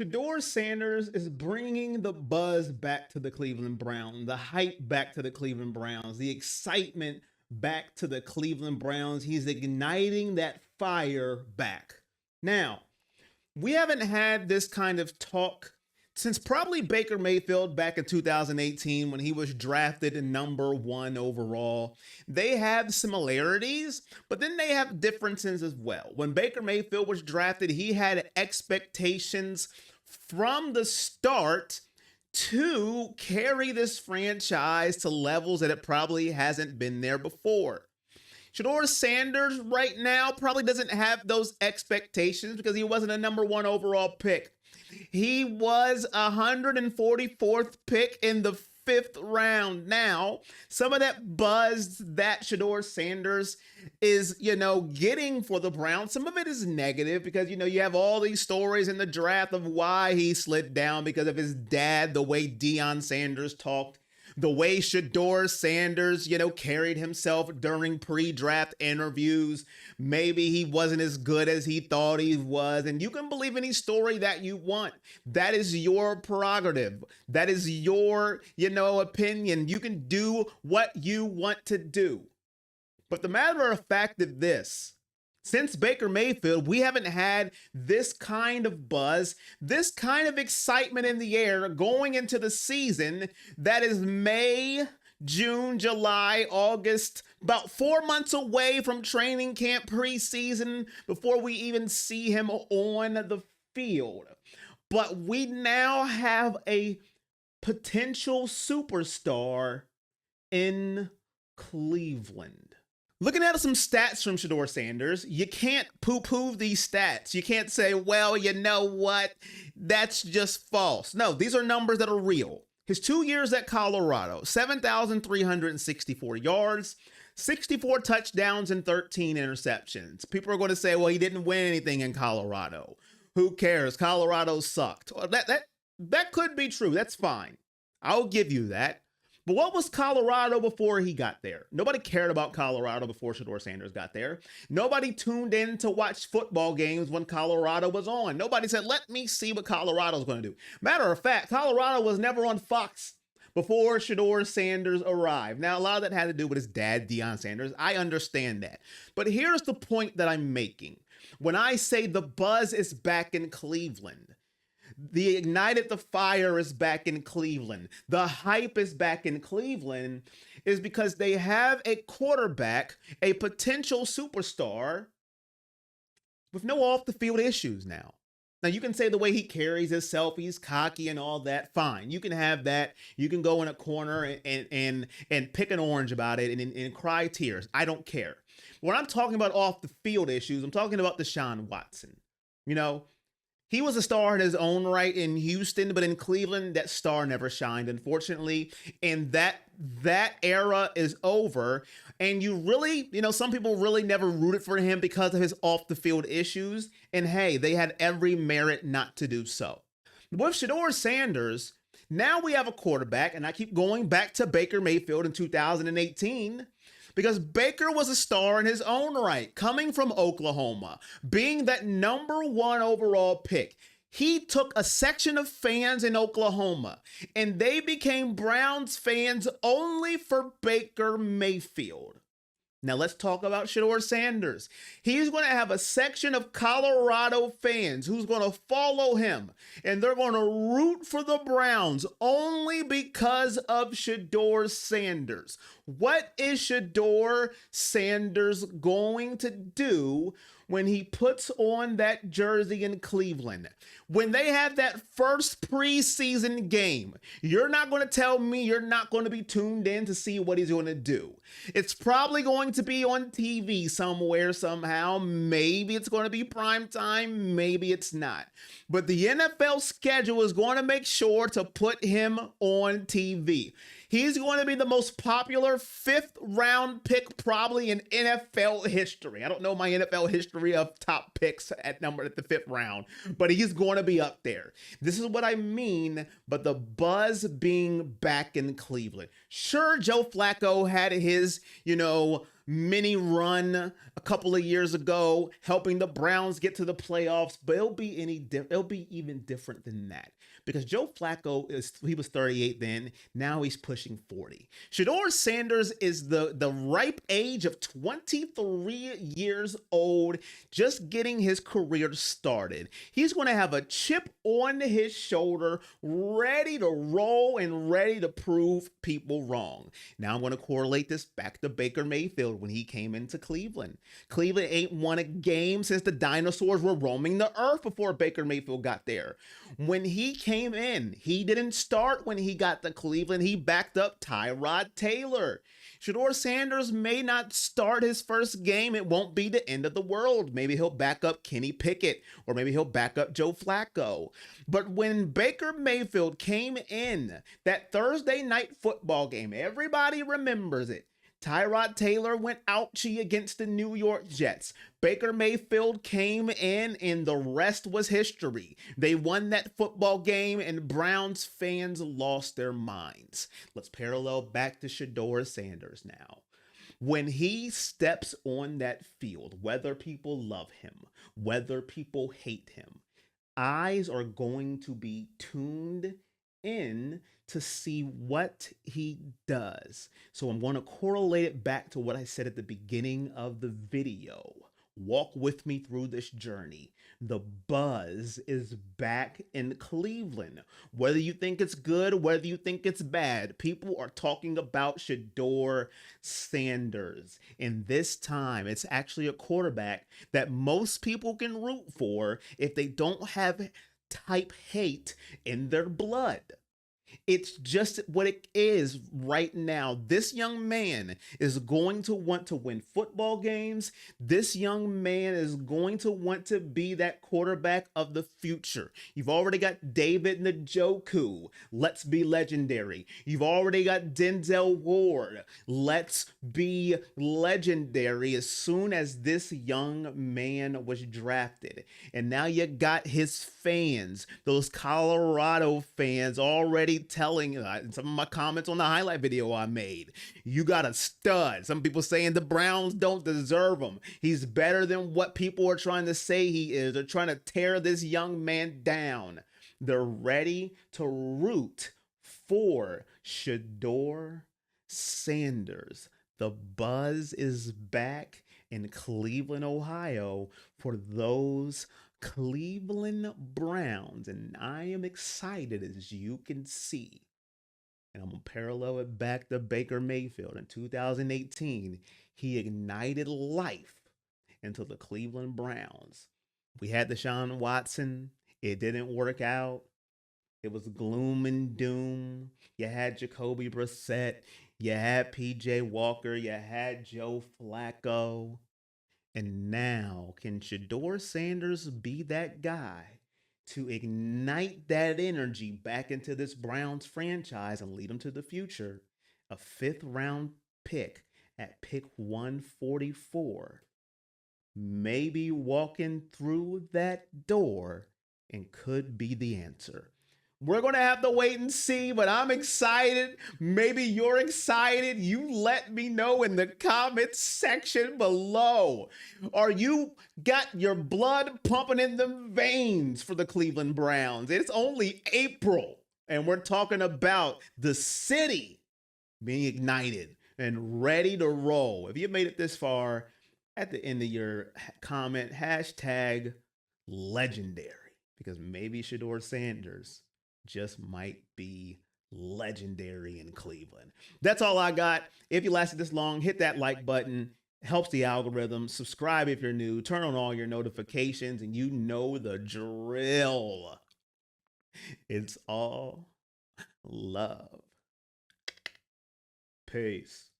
Shedeur Sanders is bringing the buzz back to the Cleveland Browns, the hype back to the Cleveland Browns, the excitement back to the Cleveland Browns. He's igniting that fire back. Now, we haven't had this kind of talk since probably Baker Mayfield back in 2018 when he was drafted in number one overall. They have similarities, but then they have differences as well. When Baker Mayfield was drafted, he had expectations from the start to carry this franchise to levels that it probably hasn't been there before. Shedeur Sanders right now probably doesn't have those expectations because he wasn't a number one overall pick. He was 144th pick in the fifth round. Now, some of that buzz that Shedeur Sanders is, getting for the Browns, some of it is negative because, you have all these stories in the draft of why he slid down because of his dad, the way Deion Sanders talked, the way Shedeur Sanders, carried himself during pre-draft interviews. Maybe he wasn't as good as he thought he was. And you can believe any story that you want. That is your prerogative. That is your, opinion. You can do what you want to do. But the matter of fact is this. Since Baker Mayfield, we haven't had this kind of buzz, this kind of excitement in the air going into the season that is May, June, July, August, about 4 months away from training camp preseason before we even see him on the field. But we now have a potential superstar in Cleveland. Looking at some stats from Shedeur Sanders, you can't poo-poo these stats. You can't say, well, you know what? That's just false. No, these are numbers that are real. His 2 years at Colorado, 7,364 yards, 64 touchdowns, and 13 interceptions. People are going to say, well, he didn't win anything in Colorado. Who cares? Colorado sucked. Well, that could be true. That's fine. I'll give you that. But what was Colorado before he got there? Nobody cared about Colorado before Shedeur Sanders got there. Nobody tuned in to watch football games when Colorado was on. Nobody said, let me see what Colorado's going to do. Matter of fact, Colorado was never on Fox before Shedeur Sanders arrived. Now, a lot of that had to do with his dad, Deion Sanders. I understand that. But here's the point that I'm making. When I say the buzz is back in Cleveland, the ignited the fire is back in Cleveland, the hype is back in Cleveland, is because they have a quarterback, a potential superstar with no off the field issues now. Now, you can say the way he carries himself, he's cocky and all that. Fine. You can have that. You can go in a corner and pick an orange about it and cry tears. I don't care. When I'm talking about off the field issues, I'm talking about Deshaun Watson. He was a star in his own right in Houston, but in Cleveland, that star never shined, unfortunately. And that era is over. And you really, some people really never rooted for him because of his off-the-field issues. And hey, they had every merit not to do so. With Shedeur Sanders, now we have a quarterback, and I keep going back to Baker Mayfield in 2018, because Baker was a star in his own right, coming from Oklahoma, being that number one overall pick. He took a section of fans in Oklahoma, and they became Browns fans only for Baker Mayfield. Now let's talk about Shedeur Sanders. He's going to have a section of Colorado fans who's going to follow him, and they're going to root for the Browns only because of Shedeur Sanders. What is Shedeur Sanders going to do when he puts on that jersey in Cleveland? When they have that first preseason game, you're not going to tell me you're not going to be tuned in to see what he's going to do. It's probably going to be on TV somewhere, somehow. Maybe it's going to be prime time. Maybe it's not. But the NFL schedule is going to make sure to put him on TV. He's going to be the most popular fifth round pick probably in NFL history. I don't know my NFL history of top picks at the fifth round, but he's going to be up there. This is what I mean, but the buzz being back in Cleveland. Sure, Joe Flacco had his, mini run a couple of years ago, helping the Browns get to the playoffs, but it'll be even different than that. Because Joe Flacco he was 38 then, now he's pushing 40. Shedeur Sanders is the ripe age of 23 years old, just getting his career started. He's going to have a chip on his shoulder, ready to roll and ready to prove people wrong. Now I'm going to correlate this back to Baker Mayfield when he came into Cleveland. Cleveland ain't won a game since the dinosaurs were roaming the earth before Baker Mayfield got there. When he came in, he didn't start when he got to Cleveland. He backed up Tyrod Taylor. Shedeur Sanders may not start his first game. It won't be the end of the world. Maybe he'll back up Kenny Pickett, or maybe he'll back up Joe Flacco. But when Baker Mayfield came in that Thursday night football game, everybody remembers it. Tyrod Taylor went ouchie against the New York Jets. Baker Mayfield came in and the rest was history. They won that football game and Browns fans lost their minds. Let's parallel back to Shedeur Sanders now. When he steps on that field, whether people love him, whether people hate him, eyes are going to be tuned in to see what he does. So I'm going to correlate it back to what I said at the beginning of the video. Walk with me through this journey. The buzz is back in Cleveland. Whether you think it's good, whether you think it's bad, people are talking about Shedeur Sanders. And this time, it's actually a quarterback that most people can root for if they don't have type hate in their blood. It's just what it is right now. This young man is going to want to win football games. This young man is going to want to be that quarterback of the future. You've already got David Njoku. Let's be legendary. You've already got Denzel Ward. Let's be legendary as soon as this young man was drafted. And now you got his fans, those Colorado fans already telling some of my comments on the highlight video I made, you got a stud. Some people saying the Browns don't deserve him. He's better than what people are trying to say he is. They're trying to tear this young man down. They're ready to root for Shedeur Sanders. The buzz is back in Cleveland, Ohio for those Cleveland Browns, and I am excited, as you can see. And I'm going to parallel it back to Baker Mayfield. In 2018, he ignited life into the Cleveland Browns. We had Deshaun Watson. It didn't work out. It was gloom and doom. You had Jacoby Brissett. You had PJ Walker. You had Joe Flacco. And now, can Shedeur Sanders be that guy to ignite that energy back into this Browns franchise and lead them to the future? A 5th round pick at pick 144. Maybe walking through that door and could be the answer. We're going to have to wait and see, but I'm excited. Maybe you're excited. You let me know in the comments section below. Are you got your blood pumping in the veins for the Cleveland Browns? It's only April, and we're talking about the city being ignited and ready to roll. If you made it this far, at the end of your comment, hashtag legendary, because maybe Shedeur Sanders just might be legendary in Cleveland. That's all I got. If you lasted this long, hit that like button. Helps the algorithm. Subscribe if you're new. Turn on all your notifications, and you know the drill. It's all love. Peace.